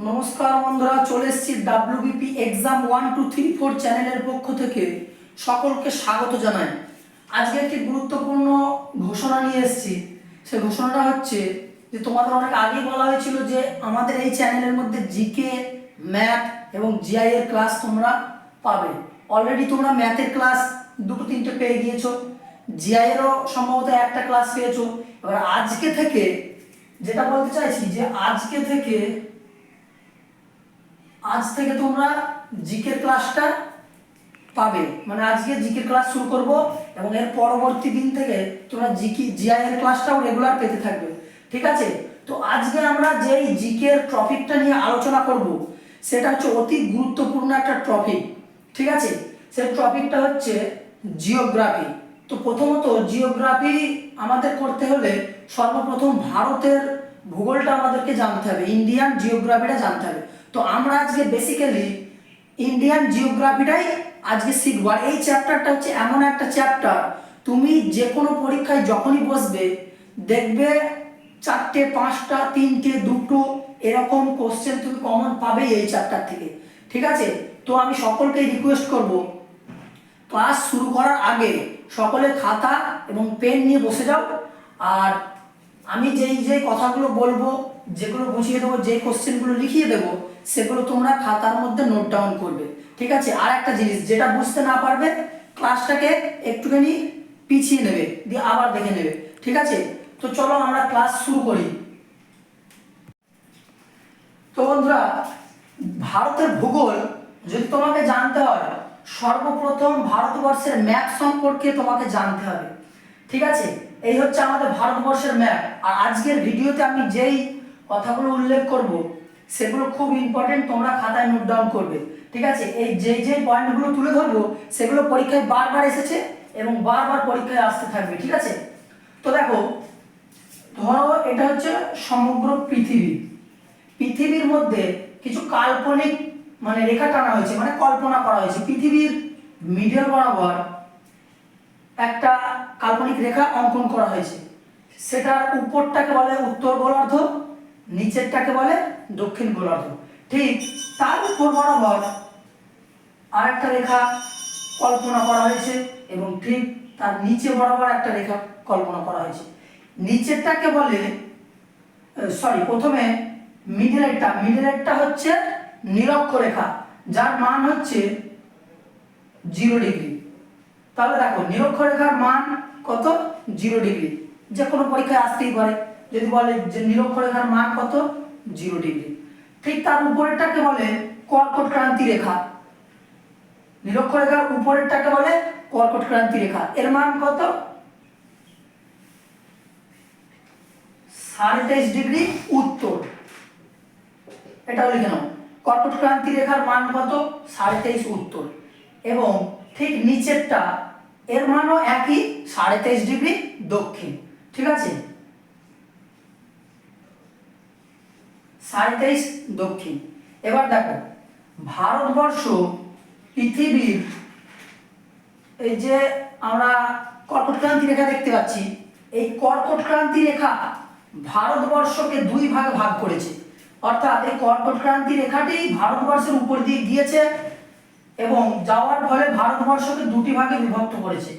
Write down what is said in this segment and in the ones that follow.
নমস্কার বন্ধুরা, চলে এসেছি ডাব্লিউবিপি এক্সাম 1 2 3 4 চ্যানেলের পক্ষ থেকে সকলকে স্বাগত জানাই। আজকে একটি গুরুত্বপূর্ণ ঘোষণা নিয়ে এসেছি। সেই ঘোষণাটা হচ্ছে যে তোমাদের অনেক আগে বলা হয়েছিল যে আমাদের এই চ্যানেলের মধ্যে জিকে, ম্যাথ এবং জিআই এর ক্লাস তোমরা পাবে। অলরেডি তোমরা ম্যাথের ক্লাস 2-3টে পেয়ে গিয়েছো, জিআই এরও সম্ভবত একটা ক্লাস পেয়েছো। এবার আজকে থেকে যেটা বলতে চাইছি যে আজ থেকে তোমরা জিকের ক্লাসটা পাবে। মানে আজকে জিকের ক্লাস শুরু করব এবং এর পরবর্তী দিন থেকে তোমরা জিআই এর ক্লাসটাও রেগুলার পেতে থাকবে, ঠিক আছে? তো আজকে আমরা যেই জিকের টপিকটা নিয়ে আলোচনা করব সেটা হচ্ছে অতি গুরুত্বপূর্ণ একটা টপিক, ঠিক আছে? সেই টপিকটা হচ্ছে জিওগ্রাফি। তো প্রথমত জিওগ্রাফি আমাদের করতে হলে সর্বপ্রথম ভারতের ভূগোলটা আমাদেরকে জানতে হবে, ইন্ডিয়ান জিওগ্রাফিটা জানতে হবে। তো আমরা আজকে বেসিক্যালি ইন্ডিয়ান জিওগ্রাফিটাই আজকে শিখবো। আর এই চ্যাপ্টারটা হচ্ছে এমন একটা চ্যাপ্টার, তুমি যে কোনো পরীক্ষায় যখনই বসবে দেখবে 4টে 5টা 3টে 2টো এরকম কোশ্চেন তুমি কমন পাবেই এই চ্যাপ্টার থেকে, ঠিক আছে? তো আমি সকলকে রিকোয়েস্ট করব, ক্লাস শুরু করার আগে সকলে খাতা এবং পেন নিয়ে বসে যাও। আর আমি যেই কথাগুলো বলবো, যেগুলো বুঝিয়ে দেবো, যে কোশ্চেনগুলো লিখিয়ে দেবো, সেগুলো তোমরা খাতার মধ্যে নোট ডাউন করবে, ঠিক আছে? আর একটা জিনিস, যেটা বুঝতে না পারবে ক্লাসটাকে একটুখানি পিছিয়ে নেবে, দিয়ে আবার দেখে নেবে, ঠিক আছে? তো চলো আমরা ক্লাস শুরু করি। তো বন্ধুরা, ভারতের ভূগোল যদি তোমাকে জানতে হয়, সর্বপ্রথম ভারতবর্ষের ম্যাপ সম্পর্কে তোমাকে জানতে হবে, ঠিক আছে? এই হচ্ছে আমাদের ভারতবর্ষের ম্যাপ। আর আজকের ভিডিওতে আমি যেই কথাগুলো উল্লেখ করব সেগুলো খুব ইম্পর্টেন্ট, তোমরা খাতায় নোট ডাউন করবে, ঠিক আছে? এই যেই পয়েন্টগুলো তুলে ধরবো সেগুলো পরীক্ষায় বারবার এসেছে এবং বারবার পরীক্ষায় আসতে থাকবে, ঠিক আছে? তো দেখো, ধরো এটা হচ্ছে সমগ্র পৃথিবীর মধ্যে কিছু কাল্পনিক মানে রেখা টানা হয়েছে, মানে কল্পনা করা হয়েছে। পৃথিবীর মিডল বরাবর একটা কাল্পনিক রেখা অঙ্কন করা হয়েছে। সেটার উপরটাকে বলে উত্তর গোলার্ধ, নিচেরটাকে বলে দক্ষিণ গোলার্ধ। ঠিক তার উপর বরাবর আরেকটা রেখা কল্পনা করা হয়েছে এবং ঠিক তার নিচে বরাবর একটা রেখা কল্পনা করা হয়েছে। নিচেরটাকে বলে প্রথমে মিডলেরটা হচ্ছে নিরক্ষরেখা, যার মান হচ্ছে 0 ডিগ্রি। তাহলে দেখো, নিরক্ষরেখার মান কত? 0 ডিগ্রি। যে কোনো পরীক্ষায় আসতেই পারে, যদি বলে যে নিরক্ষরেখার মান কত? 0 ডিগ্রি। ঠিক তার উপরেরটাকে বলে কর্কট ক্রান্তি রেখা। নিরক্ষরেখার উপরেরটাকে বলে কর্কট ক্রান্তি রেখা, এর মান কত? 23.5 ডিগ্রি উত্তর। এটাও লিখে নাও, কর্কট ক্রান্তি রেখার মান কত? 23.5 উত্তর। এবং ঠিক নিচেরটা, এর মানও একই, 23.5 ডিগ্রি দক্ষিণ, ঠিক আছে? 23.5 দক্ষিণ। এবার দেখো, ভারতবর্ষ পৃথিবীর এই যে আমরা কর্কট ক্রান্তি রেখা দেখতে পাচ্ছি, এই কর্কট ক্রান্তি রেখা ভারতবর্ষকে 2 ভাগে ভাগ করেছে। অর্থাৎ এই কর্কট ক্রান্তি রেখাটি ভারতবর্ষের উপর দিয়ে গিয়েছে এবং যাওয়ার ফলে ভারতবর্ষকে 2টি ভাগে বিভক্ত করেছে।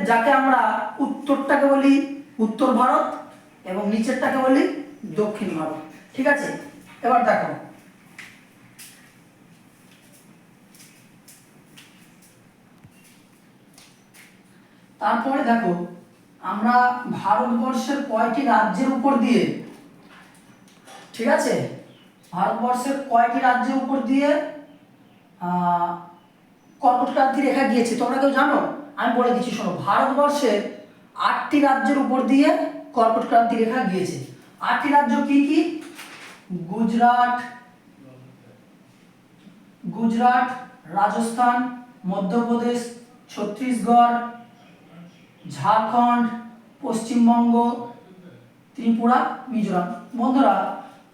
যাকে আমরা উত্তরটাকে বলি উত্তর ভারত এবং নিচেরটাকে বলি দক্ষিণ ভারত, ঠিক আছে? এবার দেখো, তারপরে দেখো, আমরা ভারতবর্ষের কয়টি রাজ্যের উপর দিয়ে, ঠিক আছে, ভারতবর্ষের কয়টি রাজ্যের উপর দিয়ে কর্কট ক্রান্তি রেখা গিয়েছে তোমরা কেউ জানো? আমি বলে দিচ্ছি, শোনো। ভারতবর্ষের 8টি রাজ্যের উপর দিয়ে কর্কট ক্রান্তি রেখা গিয়েছে। 8টি রাজ্য কি কি? গুজরাট, রাজস্থান, মধ্যপ্রদেশ, ছত্তিশগড়, ঝাড়খণ্ড, পশ্চিমবঙ্গ, ত্রিপুরা, মিজোরাম। বন্ধুরা,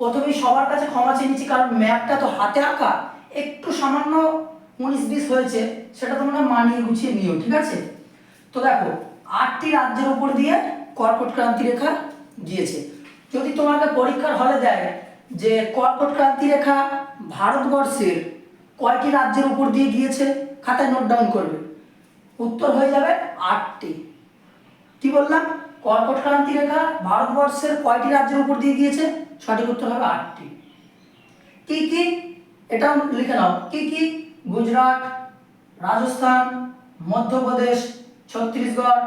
প্রথমেই সবার কাছে ক্ষমা চেয়ে নিচ্ছি, কারণ ম্যাপটা তো হাতে আঁকা, একটু সামান্য 19-20 হয়েছে, সেটা তোমরা মানিয়ে গুছিয়ে নিও, ঠিক আছে? তো দেখো, 8টি রাজ্যের উপর দিয়ে কর্কট ক্রান্তি রেখা গিয়েছে। যদি তোমাকে পরীক্ষার হলে দেয় যে কর্কট ক্রান্তি রেখা ভারতবর্ষের কয়টি রাজ্যের উপর দিয়ে গিয়েছে, খাতায় নোট ডাউন করবে। উত্তর হয়ে যাবে 8টি। কি বললাম? কর্কট ক্রান্তি রেখা ভারতবর্ষের কয়টি রাজ্যের উপর দিয়ে গিয়েছে? সঠিক উত্তর হবে 8টি। কি কি এটাও লিখে নাও। কি কি? গুজরাট, রাজস্থান, মধ্যপ্রদেশ, ছত্তিশগড়,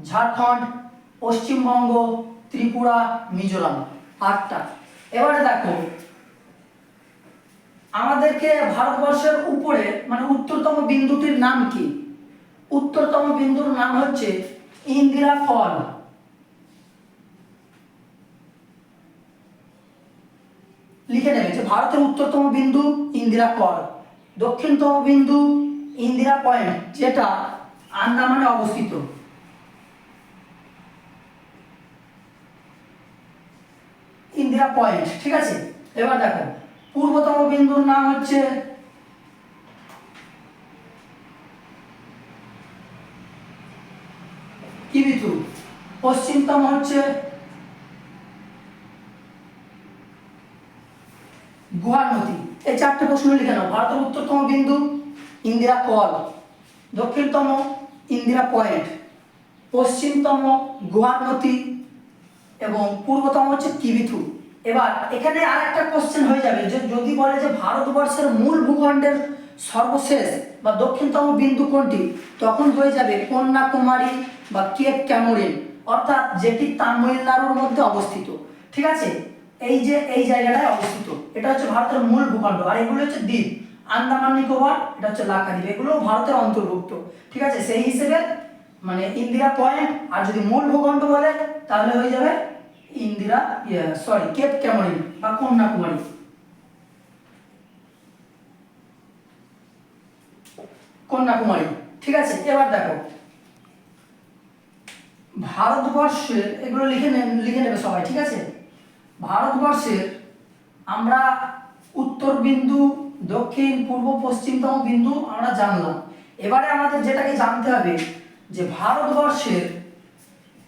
ঝাড়খণ্ড, পশ্চিমবঙ্গ, ত্রিপুরা, মিজোরাম। 8টা। এবারে দেখো আমাদেরকে ভারতবর্ষের উপরে মানে উত্তরতম বিন্দুটির নাম কি? উত্তরতম বিন্দুর নাম হচ্ছে ইন্দিরা কল। লিখে নেবে যে ভারতের উত্তরতম বিন্দু ইন্দিরা কল, দক্ষিণতম বিন্দু ইন্দিরা পয়েন্ট যেটা আন্দামানে অবস্থিত। ইন্দিরা পয়েন্ট, ঠিক আছে। এবার দেখো পূর্বতম বিন্দুর নাম হচ্ছে কিবিথু, পশ্চিমতম হচ্ছে গুয়াহাটি। এই 4টে প্রশ্ন লিখে নাও। ভারতের উত্তরতম বিন্দু ইন্দিরা কল, দক্ষিণতম ইন্দিরা পয়েন্ট, পশ্চিমতম গুয়াহাটি এবং পূর্বতম হচ্ছে কিবিথু। এবার এখানে আর একটা কোশ্চেন হয়ে যাবে যে যদি বলে যে ভারতবর্ষের মূল ভূখণ্ডের সর্বশেষ বা দক্ষিণতম বিন্দু কোনটি, তখন হয়ে যাবে কন্যাকুমারী বা কেপ ক্যামোরিন, অর্থাৎ যেটি তামিলনাড়ুর মধ্যে অবস্থিত। ঠিক আছে, এই যে এই জায়গাটায় অবস্থিত, এটা হচ্ছে ভারতের মূল ভূখণ্ড। আর এগুলো হচ্ছে দ্বীপ, আন্দামান নিকোবর, এটা হচ্ছে লাক্ষাদ্বীপ, এগুলো ভারতের অন্তর্ভুক্ত। ঠিক আছে, সেই হিসেবে মানে ইন্দিরা পয়েন্ট, আর যদি মূল ভূখণ্ড বলে তাহলে হয়ে যাবে ইন্দিরা কেপ ক্যামোরিন বা কন্যাকুমারী। কন্যাকুমারী, ঠিক আছে। এবার দেখো ভারতবর্ষের, এগুলো লিখে নেবে সবাই, ঠিক আছে। ভারতবর্ষের আমরা উত্তর বিন্দু, দক্ষিণ, পূর্ব, পশ্চিমতম বিন্দু আমরা জানলাম। এবারে আমাদের যেটাকে জানতে হবে যে ভারতবর্ষের,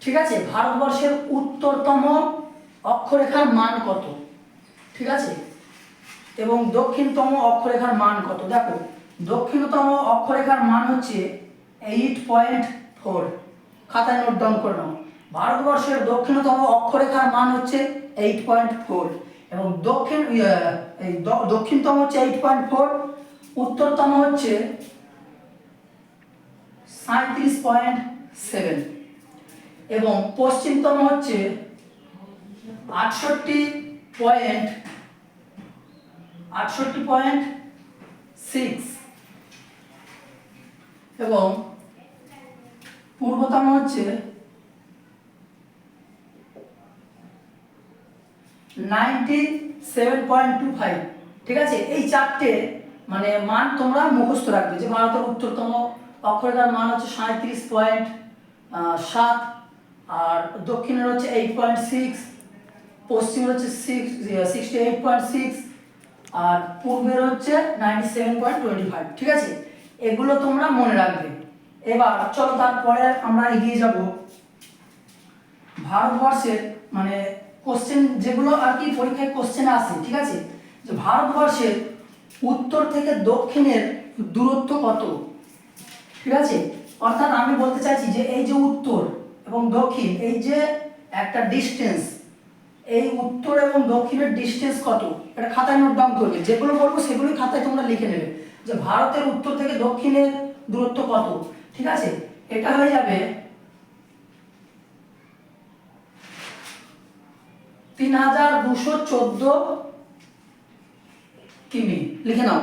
ঠিক আছে, ভারতবর্ষের উত্তরতম অক্ষরেখার মান কত, ঠিক আছে, এবং দক্ষিণতম অক্ষরেখার মান কত। দেখো দক্ষিণতম অক্ষরেখার মান হচ্ছে 8.4, খাতায় নোট ডাউন করে নাও। ভারতবর্ষের দক্ষিণতম অক্ষরেখার মান হচ্ছে 8.4 এবং দক্ষিণতম হচ্ছে 8.4, উত্তরতম হচ্ছে 37.7 এবং পশ্চিমতম হচ্ছে 68.6 এবং পূর্বতম হচ্ছে 97.25। ঠিক আছে, এই 4টে মানে মান তোমরা মুখস্থ রাখবে যে ভারতের উত্তরতম অক্ষরেখার মান হচ্ছে 37.7, আর দক্ষিণের হচ্ছে 8.6, পশ্চিমের হচ্ছে 68.6 আর পূর্বের হচ্ছে 97.25। ঠিক আছে, এগুলো তোমরা মনে রাখবে। এবার চলো তারপরে আমরা এগিয়ে যাব ভারতবর্ষের মানে কোশ্চেন যেগুলো আর কি পরীক্ষায় কোশ্চেন আসে। ঠিক আছে, যে ভারতবর্ষের উত্তর থেকে দক্ষিণের দূরত্ব কত। ঠিক আছে, অর্থাৎ আমি বলতে চাইছি যে এই যে উত্তর এবং দক্ষিণ, এই যে একটা ডিস্টেন্স, এই উত্তর এবং দক্ষিণের ডিস্টেন্স কত, এটা খাতায় নোট ডাউন করবে। যেগুলো বলবো সেগুলোই খাতায় তোমরা লিখে নেবে যে ভারতের উত্তর থেকে দক্ষিণের দূরত্ব কত। ঠিক আছে, এটা হয়ে যাবে 3214 কিমি, লিখে নাও।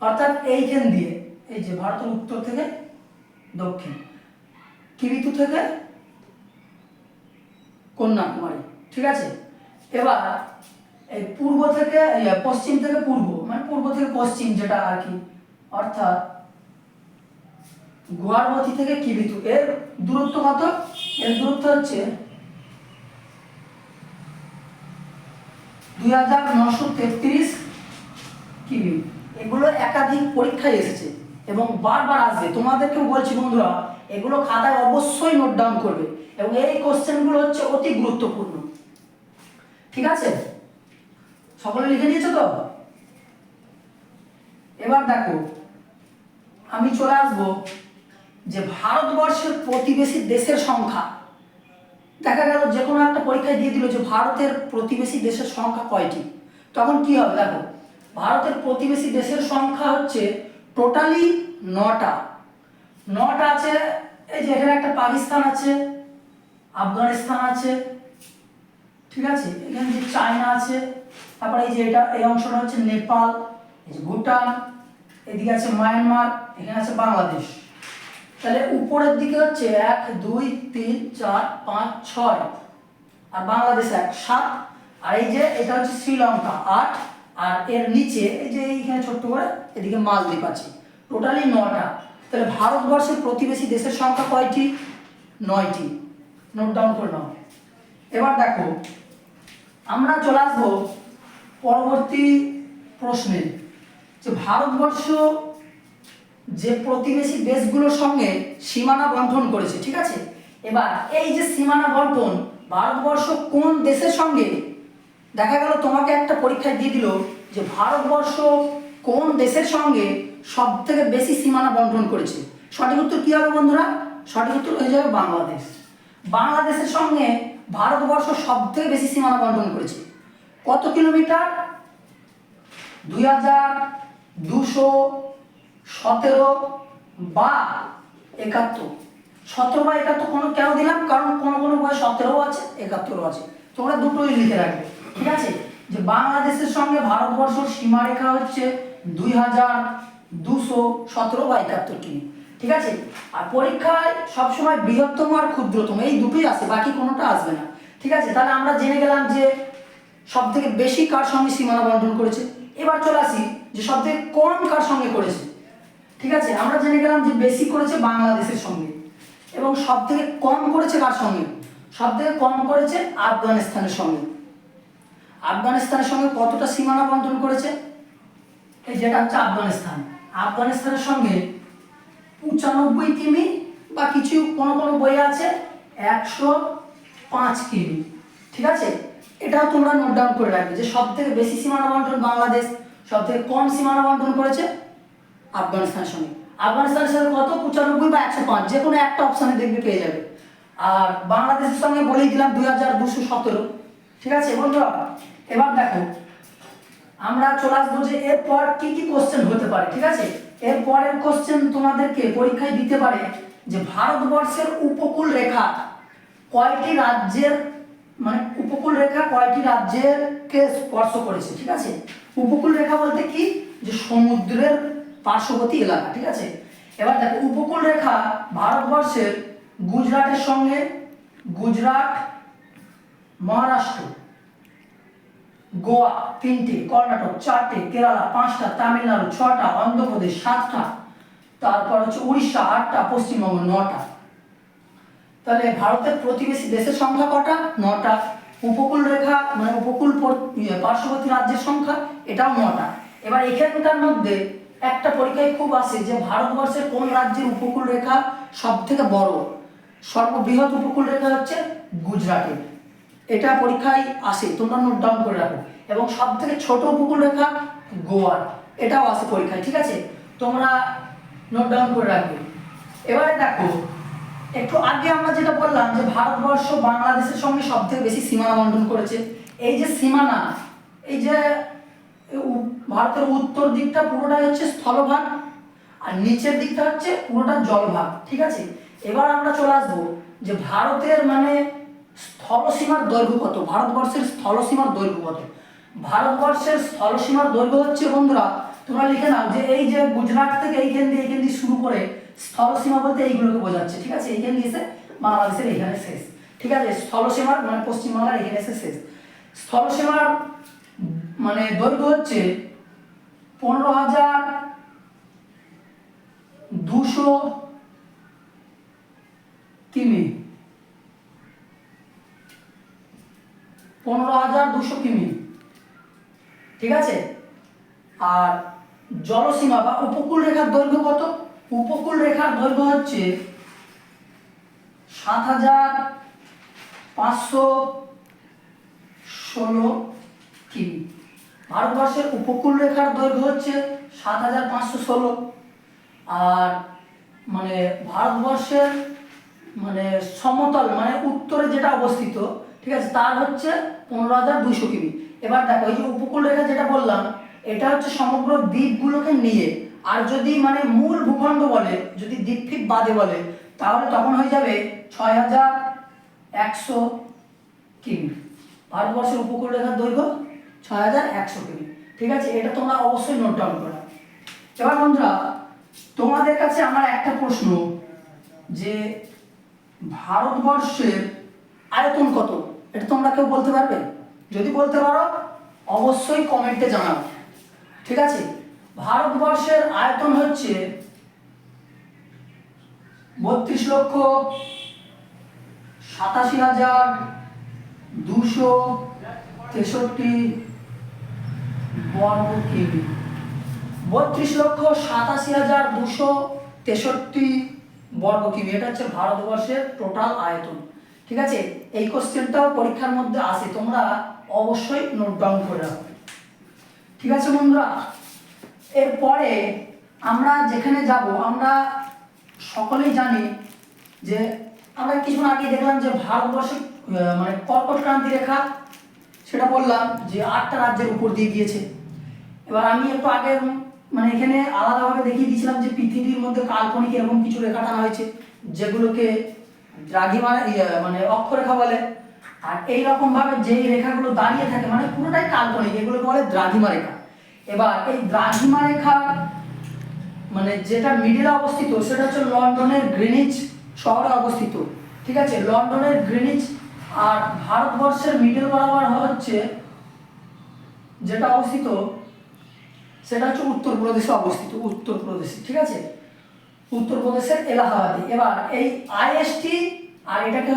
অর্থাৎ এইখান দিয়ে এই যে ভারতের উত্তর থেকে দক্ষিণ, কিবিতু থেকে কন্যাকুমারী। ঠিক আছে, এবার এই পূর্ব থেকে পশ্চিম থেকে পূর্ব মানে পূর্ব থেকে পশ্চিম যেটা আর কি, অর্থাৎ গুয়াহাটি থেকে কিবিতু, এর দূরত্ব কত? এর দূরত্ব হচ্ছে 2933 কিমি। এগুলো একাধিক পরীক্ষায় এসেছে এবং বারবার আসবে। তোমাদেরকেও বলছি বন্ধুরা, এগুলো খাতায় অবশ্যই নোট ডাউন করবে এবং এই কোশ্চেনগুলো হচ্ছে অতি গুরুত্বপূর্ণ। ঠিক আছে, সকলে লিখে নিয়েছো তো? এবার দেখো আমি চলে আসবো যে ভারতবর্ষের প্রতিবেশী দেশের সংখ্যা। দেখা গেল যে কোনো একটা পরীক্ষায় দিয়ে দিল যে ভারতের প্রতিবেশী দেশের সংখ্যা কয়টি, তখন কি হবে দেখো, ভারতের প্রতিবেশী দেশের সংখ্যা হচ্ছে টোটালি 9টা। 9টা আছে। এই যে এখানে একটা পাকিস্তান আছে, আফগানিস্তান আছে, ঠিক আছে, এখানে যে চায়না আছে, তারপরে এই যে এটা এই অংশটা হচ্ছে নেপাল, এই যে ভুটান, এদিকে আছে মায়ানমার, এখানে আছে বাংলাদেশ। তাহলে উপরের দিকে হচ্ছে 1 2 3 4 5 6 আর বাংলাদেশ 1 7, আর এই যে এটা হচ্ছে শ্রীলঙ্কা 8, আর এর নিচে এই যে এইখানে ছোট্ট করে এদিকে মালদ্বীপ আছে। টোটালি 9টা। তাহলে ভারতবর্ষের প্রতিবেশী দেশের সংখ্যা কয়টি? 9টি। নোট ডাউন করে নাও। এবার দেখো আমরা চলে আসবো পরবর্তী প্রশ্নে, যে ভারতবর্ষ যে প্রতিবেশী দেশগুলোর সঙ্গে সীমানা বণ্টন করেছে, ঠিক আছে। এবার এই যে সীমানা বণ্টন ভারতবর্ষ কোন দেশের সঙ্গে, দেখা গেল তোমাকে একটা পরীক্ষায় দিয়ে দিল যে ভারতবর্ষ কোন দেশের সঙ্গে সব থেকে বেশি সীমানা বণ্টন করেছে, সঠিক উত্তর কি হবে বন্ধুরা? সঠিক উত্তর হয়ে যাবে বাংলাদেশ। বাংলাদেশের সঙ্গে ভারতবর্ষ সব থেকে বেশি সীমানা বণ্টন করেছে। কত কিলোমিটার? 2217 বা 71। 17 বা 71 কোনো কেন দিলাম, কারণ কোনো কোনো বই 17ও আছে 71ও আছে, তোমরা দুটোই লিখে রাখবে, ঠিক আছে। যে বাংলাদেশের সঙ্গে ভারতবর্ষের সীমারেখা হচ্ছে 2217 বা 71 কিমি, ঠিক আছে। আর পরীক্ষায় সবসময় বৃহত্তম আর ক্ষুদ্রতম এই দুটোই আসে, বাকি কোনোটা আসবে না, ঠিক আছে। তাহলে আমরা জেনে গেলাম যে সব থেকে বেশি কার সঙ্গে সীমানা বণ্টন করেছে। এবার চলে আসি যে সব থেকে কম কার সঙ্গে করেছে, ঠিক আছে। আমরা জেনে গেলাম যে বেশি করেছে বাংলাদেশের সঙ্গে, এবং সব থেকে কম করেছে কার সঙ্গে? সব থেকে কম করেছে আফগানিস্তানের সঙ্গে। আফগানিস্তানের সঙ্গে কতটা সীমানা বণ্টন করেছে? এই যেটা হচ্ছে আফগানিস্তান, আফগানিস্তানের সঙ্গে 95 কিমি বা কিছু কোনো কোনো বই আছে 105 কিমি, ঠিক আছে। এটাও তোমরা নোট ডাউন করে রাখবে যে সব থেকে বেশি সীমানা বণ্টন বাংলাদেশ, সব থেকে কম সীমানা বণ্টন করেছে আফগানিস্তানের সঙ্গে। আফগানিস্তানের সঙ্গে কত? 95 বা 105, যে কোনো একটা অপশানে দেখবে পেয়ে যাবে। আর বাংলাদেশের সঙ্গে বলেই দিলাম 2217, ঠিক আছে বন্ধুরা। এবার দেখো আমরা চলে আসবো যে এরপর কি কি কোশ্চেন হতে পারে, ঠিক আছে। এর পরের কোশ্চেন তোমাদেরকে পরীক্ষায় দিতে পারে যে ভারতবর্ষের উপকূল রেখা কয়টি রাজ্যের, মানে উপকূল রেখা কয়টি রাজ্যকে স্পর্শ করেছে, ঠিক আছে। উপকূল রেখা বলতে কি, যে সমুদ্রের পার্শ্ববর্তী এলাকা, ঠিক আছে। এবার দেখো উপকূল রেখা ভারতবর্ষের গুজরাটের সঙ্গে, গুজরাট, মহারাষ্ট্র, গোয়া 3টে, কর্ণাটক 4টে, কেরালা 5টা, তামিলনাড়ু 6টা, অন্ধ্রপ্রদেশ 7টা, তারপর হচ্ছে উড়িষ্যা 8টা, পশ্চিমবঙ্গ 9টা। তাহলে ভারতের প্রতিবেশী দেশের সংখ্যা কটা? 9টা। উপকূল রেখা মানে উপকূল পার্শ্ববর্তী রাজ্যের সংখ্যা এটাও 9টা। এবার এখানকার মধ্যে একটা পরীক্ষায় খুব আসে যে ভারতবর্ষের কোন রাজ্যের উপকূল রেখা সব থেকে বড়, সর্ববৃহৎ উপকূল রেখা হচ্ছে গুজরাটের, এটা পরীক্ষায় আসে, তোমরা নোট ডাউন করে রাখো। এবং সব থেকে ছোট উপকূল রেখা গোয়ার, এটাও আসে পরীক্ষায়, ঠিক আছে, তোমরা নোট ডাউন করে রাখবে। এবারে দেখো একটু আগে আমরা যেটা বললাম যে ভারতবর্ষ বাংলাদেশের সঙ্গে সব থেকে বেশি সীমানা বণ্টন করেছে। এই যে সীমানা, এই যে ভারতের উত্তর দিকটা পুরোটাই হচ্ছে স্থলভাগ, আর নিচের দিকটা হচ্ছে পুরোটা জলভাগ, ঠিক আছে। এবার আমরা চলে আসবো যে ভারতের মানে স্থলসীমার দৈর্ঘ্য কত, ভারতবর্ষের স্থলসীমার দৈর্ঘ্য কত। ভারতবর্ষের স্থলসীমার দৈর্ঘ্য হচ্ছে বন্ধুরা, তোমরা লিখে নাও যে এই যে গুজরাট থেকে এইখান দিয়ে শুরু করে স্থলসীমা বলতে এইগুলোকে বোঝাচ্ছে, ঠিক আছে। এইখান দিয়ে এসে বাংলাদেশের এইখানে শেষ, ঠিক আছে। স্থলসীমার মানে পশ্চিমবাংলার এখানে এসে শেষ। স্থলসীমার মানে দৈর্ঘ্য হচ্ছে 15,200 কিমি, 15,200 কিমি, ঠিক আছে। আর জলসীমা বা উপকূল রেখার দৈর্ঘ্য কত? উপকূল রেখার দৈর্ঘ্য হচ্ছে 7,516 কিমি, ভারতবর্ষের উপকূল রেখার দৈর্ঘ্য হচ্ছে 7516, আর মানে ভারতবর্ষের মানে সমতল মানে উত্তরে যেটা অবস্থিত, ঠিক আছে, তার হচ্ছে 15200 কিমি। এবার দেখো এই যে উপকূল রেখা যেটা বললাম, এটা হচ্ছে সমগ্র দ্বীপগুলোকে নিয়ে, আর যদি মানে মূল ভূখণ্ড বলে, যদি দ্বীপ ফিপ বাদে বলে, তাহলে তখন হয়ে যাবে 6100 কিমি। ভারতবর্ষের উপকূল রেখার দৈর্ঘ্য 6100 কিমি। ঠিক আছে, এটা তোমরা অবশ্যই নোট ডাউন করো। এবার বন্ধুরা, তোমাদের কাছে আমার একটা প্রশ্ন, যে ভারতবর্ষের আয়তন কত, এটা তোমরা কেউ বলতে পারবে? যদি বলতে পারো অবশ্যই কমেন্টে জানাও। ঠিক আছে, ভারতবর্ষের আয়তন হচ্ছে 32,87,263 বর্গ কিমি। 32,87,263 বর্গ কিমি, এটা হচ্ছে ভারতবর্ষের টোটাল আয়তন। ঠিক আছে, এই কোশ্চেনটাও পরীক্ষার মধ্যে আসে, তোমরা অবশ্যই নোট ডাউন করে রাখো। ঠিক আছে বন্ধুরা, এরপরে আমরা যেখানে যাব, আমরা সকলেই জানি যে আমরা কিছুক্ষণ আগে দেখলাম যে ভারতবর্ষে মানে কর্কট ক্রান্তি রেখা, সেটা বললাম যে 8টা রাজ্যের উপর দিয়ে গিয়েছে। এবার আমি একটু আগে মানে এখানে আলাদাভাবে দেখিয়ে দিয়েছিলাম যে পৃথিবীর মধ্যে কাল্পনিক এরকম কিছু রেখা টানা হয়েছে, যেগুলোকে দ্রাঘিমা মানে অক্ষরেখা বলে। আর এইরকম ভাবে যেই রেখাগুলো দাঁড়িয়ে থাকে মানে পুরোটাই কাল্পনিক, এগুলোকে বলে দ্রাঘিমা রেখা। এবার এই দ্রাঘিমা রেখা মানে যেটা মিডিলে অবস্থিত, সেটা হচ্ছে লন্ডনের গ্রিনিচ শহরে অবস্থিত। ঠিক আছে, লন্ডনের গ্রিনিচ, আর ভারতবর্ষের মিডল বরাবর হচ্ছে যেটা অবস্থিত, সেটা হচ্ছে উত্তরপ্রদেশে অবস্থিত, উত্তরপ্রদেশে। ঠিক আছে, উত্তরপ্রদেশের এলাহাবাদে। এবার এই আইএসটি আর এটাকে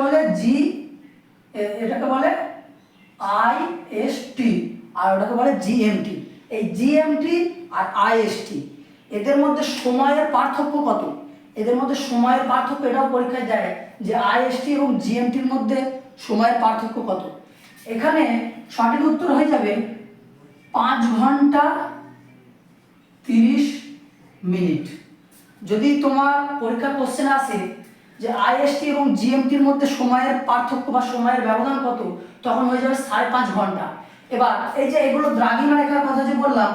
বলে এটাকে বলে আইএসটি, আর ওটাকে বলে জিএমটি। এই জিএমটি আর আইএসটি, এদের মধ্যে সময়ের পার্থক্য কত? এদের মধ্যে সময়ের পার্থক্য এটাও পরীক্ষায় দেয় যে আইএসটি এবং জিএমটির মধ্যে সময়ের পার্থক্য কত। এখানে সঠিক উত্তর হয়ে যাবে 5 ঘন্টা 30 মিনিট। যদি তোমার পরীক্ষার কোশ্চেন আসে যে আইএসটি এবং জিএমটির মধ্যে সময়ের পার্থক্য বা সময়ের ব্যবধান কত, তখন হয়ে যাবে 5.5 ঘন্টা। এবার এই যে এগুলো দ্রাঘিমা রেখার কথা যে বললাম,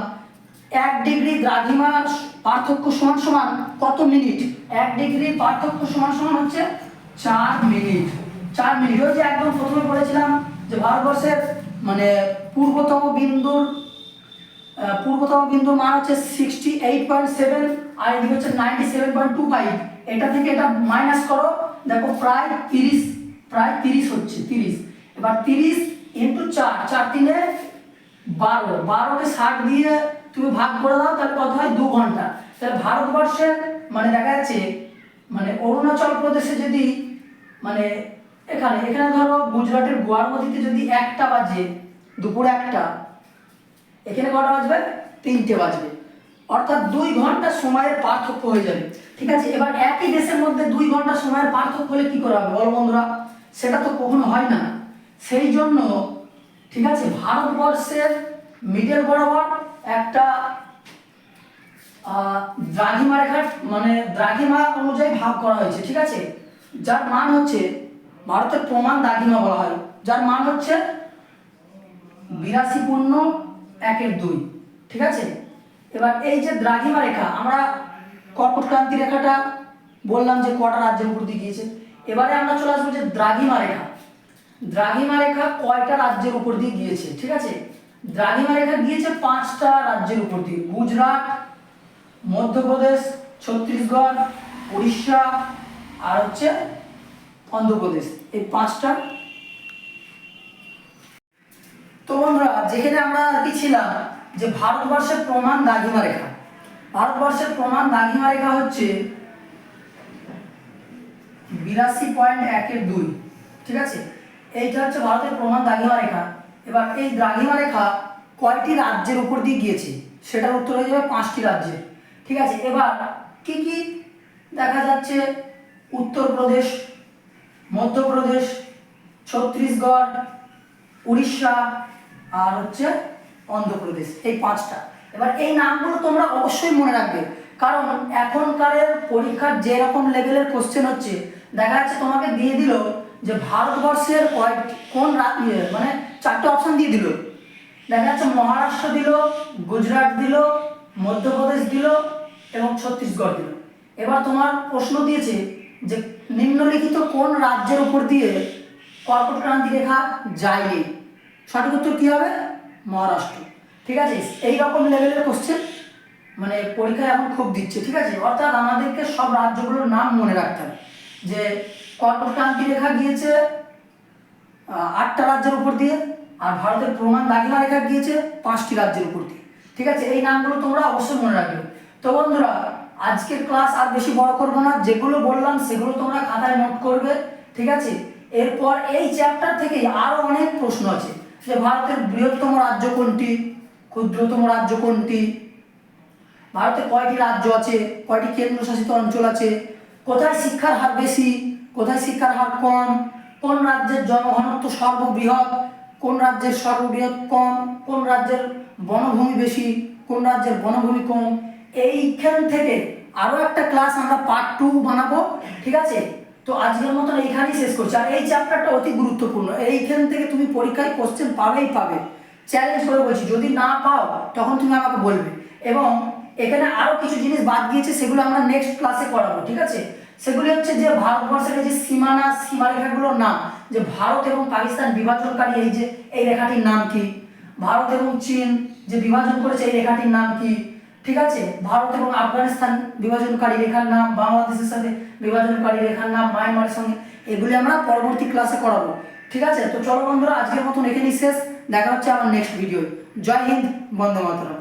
1 ডিগ্রি দ্রাঘিমার পার্থক্য সমান সমান কত মিনিট? 1 ডিগ্রি পার্থক্য সমান সমান হচ্ছে 4 মিনিট। 4 মিনিট। ওই যে একদম প্রথমে বলেছিলাম যে ভারতবর্ষের মানে পূর্বতম বিন্দুর মান হচ্ছে 68.7, আর এদিকে হচ্ছে 97.25। এটা থেকে এটা মাইনাস করো, দেখো প্রায় 30 হচ্ছে 30। এবার 30 ইন্টু 4, 4 3 12, 12কে 60 দিয়ে তুমি ভাগ করে দাও, তাহলে কত হয়? 2 ঘন্টা। তাহলে ভারতবর্ষের মানে দেখা যাচ্ছে মানে অরুণাচল প্রদেশে যদি মানে এখানে ধরো গুজরাটের গুয়াহাটিতে যদি 1টা বাজে, দুপুর 1টা, এখানে কটা বাজবে? 3টে বাজবে, অর্থাৎ 2 ঘন্টা সময়ের পার্থক্য হয়ে যাবে। ঠিক আছে, এবার একই দেশের মধ্যে 2 ঘন্টা সময়ের পার্থক্য হলে কি করে হবে বলো বন্ধুরা? সেটা তো কখনো হয় না। সেই জন্য ঠিক আছে, ভারতবর্ষের মিডল বরাবর একটা দ্রাঘিমা রেখা মানে দ্রাঘিমা অনুযায়ী ভাগ করা হয়েছে। ঠিক আছে, যার মান হচ্ছে ভারতের প্রমাণ দ্রাঘিমা বলা হয়, যার মান হচ্ছে 82.1/2। ঠিক আছে, এবার এই যে দ্রাঘিমা রেখা, আমরা কর্কট ক্রান্তি রেখাটা বললাম যে কটা রাজ্যের উপর দিয়ে গিয়েছে। এবারে আমরা চলে আসবো যে দ্রাঘিমা রেখা। দ্রাঘিমা রেখা কয়টা রাজ্যের উপর দিয়ে গিয়েছে? ঠিক আছে, দ্রাঘিমা রেখা গিয়েছে 5টা রাজ্যের উপর দিয়ে, গুজরাট, মধ্যপ্রদেশ, ছত্তিশগড়, উড়িষ্যা আর হচ্ছে অন্ধ্রপ্রদেশ, এই 5টা। তো বন্ধুরা, যেখানে আমরা আর কি ছিলাম যে ভারতবর্ষের প্রমাণ দ্রাঘিমা রেখা, ভারতবর্ষের প্রমাণ দ্রাঘিমা রেখা হচ্ছে 82.1/2। ঠিক আছে, এইটা হচ্ছে ভারতের প্রমাণ দ্রাঘিমা রেখা। এবার এই দ্রাঘিমা রেখা কয়টি রাজ্যের উপর দিয়ে গিয়েছে? সেটার উত্তর হয়ে যাবে 5টি রাজ্যের। ঠিক আছে, এবার কি কি দেখা যাচ্ছে? উত্তরপ্রদেশ, মধ্যপ্রদেশ, ছত্তিশগড়, উড়িষ্যা আর হচ্ছে অন্ধ্রপ্রদেশ, এই 5টা। এবার এই নামগুলো তোমরা অবশ্যই মনে রাখবে, কারণ এখনকারের পরীক্ষার যে রকম লেভেলের কোশ্চেন হচ্ছে, দেখা যাচ্ছে তোমাকে দিয়ে দিল যে ভারতবর্ষের কোন মানে 4টে অপশন দিয়ে দিল, দেখা যাচ্ছে মহারাষ্ট্র দিল, গুজরাট দিল, মধ্যপ্রদেশ দিল এবং ছত্তিশগড় দিল। এবার তোমার প্রশ্ন দিয়েছে যে নিম্নলিখিত কোন রাজ্যের উপর দিয়ে কর্কট ক্রান্তি রেখা যায়নি, সঠিক উত্তর কী হবে? মহারাষ্ট্র। ঠিক আছে, এই রকম লেভেলের কোশ্চেন মানে পরীক্ষায় এখন খুব দিচ্ছে। ঠিক আছে, অর্থাৎ আমাদেরকে সব রাজ্যগুলোর নাম মনে রাখতে হবে, যে কর্কট ক্রান্তি রেখা গিয়েছে 8টা রাজ্যের উপর দিয়ে, আর ভারতের প্রমাণ দাগিমা রেখা গিয়েছে 5টি রাজ্যের উপর দিয়ে। ঠিক আছে, এই নামগুলো তোমরা অবশ্যই মনে রাখবে। তো বন্ধুরা, আজকের ক্লাস আর বেশি বড় করবো না, যেগুলো বললাম সেগুলো তোমরা খাতায় নোট করবে। ঠিক আছে, এরপর এই চ্যাপ্টার থেকে আরও অনেক প্রশ্ন আছে, যে ভারতের বৃহত্তম রাজ্য কোনটি, ক্ষুদ্রতম রাজ্য কোনটি, ভারতে কয়টি রাজ্য আছে, কয়টি কেন্দ্রশাসিত অঞ্চল আছে, কোথায় শিক্ষার হার বেশি, কোথায় শিক্ষার হার কম, কোন রাজ্যের জনঘনত্ব সর্ববৃহৎ, কোন রাজ্যের সর্ববৃহৎ কম, কোন রাজ্যের বনভূমি বেশি, কোন রাজ্যের বনভূমি কম। এইখান থেকে আরও একটা ক্লাস আমরা পার্ট 2 বানাবো। ঠিক আছে, তো আজকের মতন এইখানেই শেষ করছি। আর এই চ্যাপ্টারটা অতি গুরুত্বপূর্ণ, এইখান থেকে তুমি পরীক্ষায় কোশ্চেন পাবেই পাবে, চ্যালেঞ্জ করে বলছি। যদি না পাও তখন তুমি আমাকে বলবে। এবং এখানে আরও কিছু জিনিস বাদ গিয়েছে, সেগুলো আমরা নেক্সট ক্লাসে করাবো। ঠিক আছে, সেগুলি হচ্ছে যে ভারতবর্ষের যে সীমারেখাগুলোর নাম, যে ভারত এবং পাকিস্তান বিভাজনকারী এই রেখাটির নাম কি, ভারত এবং চীন যে বিভাজন করেছে এই রেখাটির নাম কি, ঠিক আছে, ভারত এবং আফগানিস্তান বিভাজনকারী রেখার নাম, বাংলাদেশের সাথে বিভাজনকারী রেখার নাম, মায়ানমারের সঙ্গে, এগুলি আমরা পরবর্তী ক্লাসে করাবো। ঠিক আছে, তো চলো বন্ধুরা, আজকের মতন এখানেই শেষ। দেখা হচ্ছে আমার নেক্সট ভিডিও। জয় হিন্দ, বন্দে মাতরম।